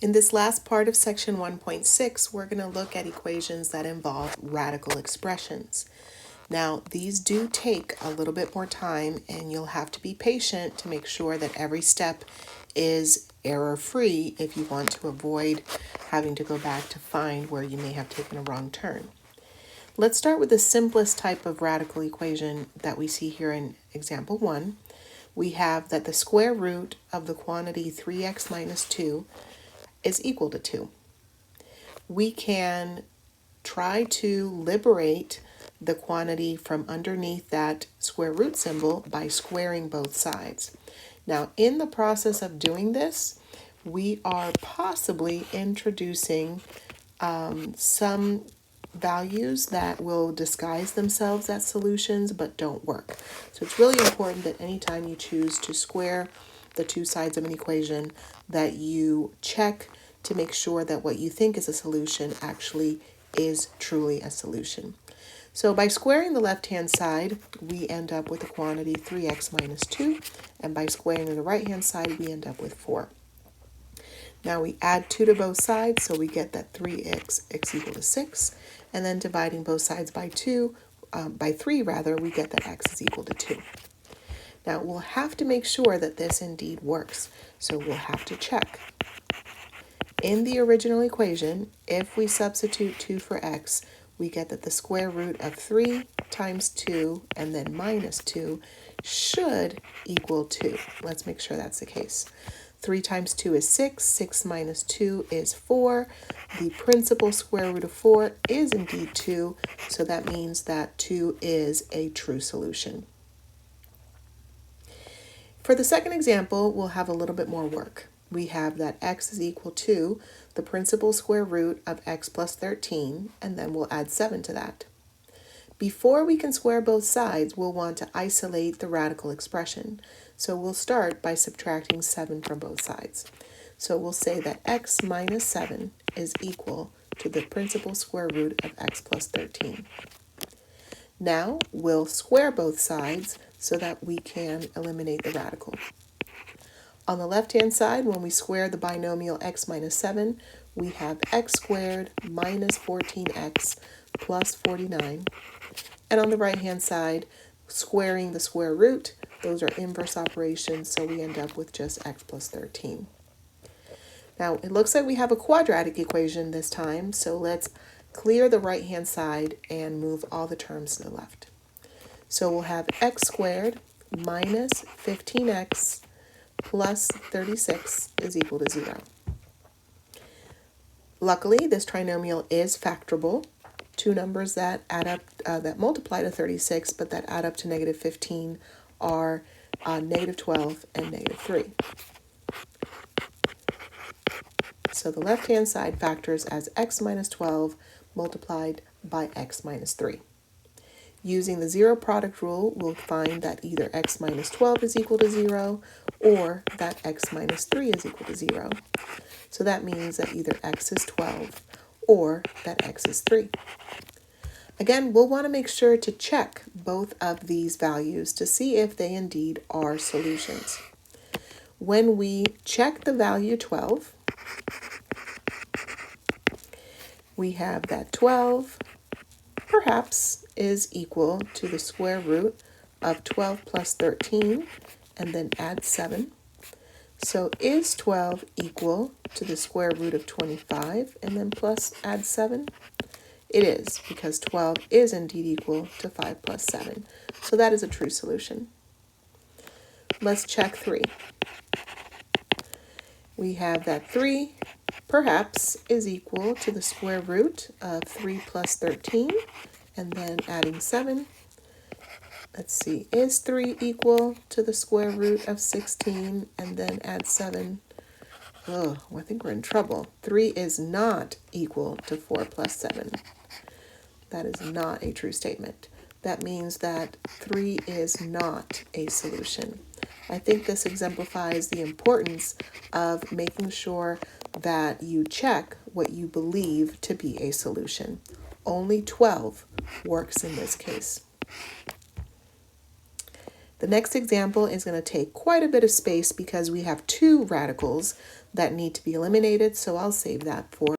In this last part of section 1.6, we're going to look at equations that involve radical expressions. Now, these do take a little bit more time, and you'll have to be patient to make sure that every step is error-free if you want to avoid having to go back to find where you may have taken a wrong turn. Let's start with the simplest type of radical equation that we see here in example 1. We have that the square root of the quantity 3x minus 2 is equal to 2. We can try to liberate the quantity from underneath that square root symbol by squaring both sides. Now, in the process of doing this, we are possibly introducing some values that will disguise themselves as solutions but don't work. So it's really important that anytime you choose to square the two sides of an equation that you check to make sure that what you think is a solution actually is truly a solution. So by squaring the left-hand side, we end up with the quantity 3x minus 2, and by squaring the right-hand side, we end up with 4. Now we add 2 to both sides, so we get that 3x equal to 6, and then dividing both sides by 3, we get that x is equal to 2. Now we'll have to make sure that this indeed works, so we'll have to check. In the original equation, if we substitute 2 for x, we get that the square root of 3 times 2 and then minus 2 should equal 2. Let's make sure that's the case. 3 times 2 is 6. 6 minus 2 is 4. The principal square root of 4 is indeed 2, so that means that 2 is a true solution. For the second example, we'll have a little bit more work. We have that x is equal to the principal square root of x plus 13, and then we'll add 7 to that. Before we can square both sides, we'll want to isolate the radical expression. So we'll start by subtracting 7 from both sides. So we'll say that x minus 7 is equal to the principal square root of x plus 13. Now we'll square both sides so that we can eliminate the radical. On the left-hand side, when we square the binomial x minus 7, we have x squared minus 14x plus 49. And on the right-hand side, squaring the square root, those are inverse operations, so we end up with just x plus 13. Now, it looks like we have a quadratic equation this time, so let's clear the right-hand side and move all the terms to the left. So we'll have x squared minus 15x plus 36 is equal to 0. Luckily, this trinomial is factorable. Two numbers that add up, that multiply to 36, but that add up to negative 15 are negative 12 and negative 3. So the left-hand side factors as x minus 12 multiplied by x minus 3. Using the zero product rule, we'll find that either x minus 12 is equal to 0 or that x minus 3 is equal to 0. So that means that either x is 12 or that x is 3. Again, we'll want to make sure to check both of these values to see if they indeed are solutions. When we check the value 12, we have that 12 perhaps is equal to the square root of 12 plus 13 and then add 7. So is 12 equal to the square root of 25 and then plus add 7? It is, because 12 is indeed equal to 5 plus 7. So that is a true solution. Let's check 3. We have that 3 perhaps is equal to the square root of 3 plus 13 and then adding 7. Let's see, is 3 equal to the square root of 16 and then add 7? Oh, I think we're in trouble. 3 is not equal to 4 plus 7. That is not a true statement. That means that 3 is not a solution. I think this exemplifies the importance of making sure that you check what you believe to be a solution. Only 12 works in this case. The next example is going to take quite a bit of space because we have two radicals that need to be eliminated, so I'll save that for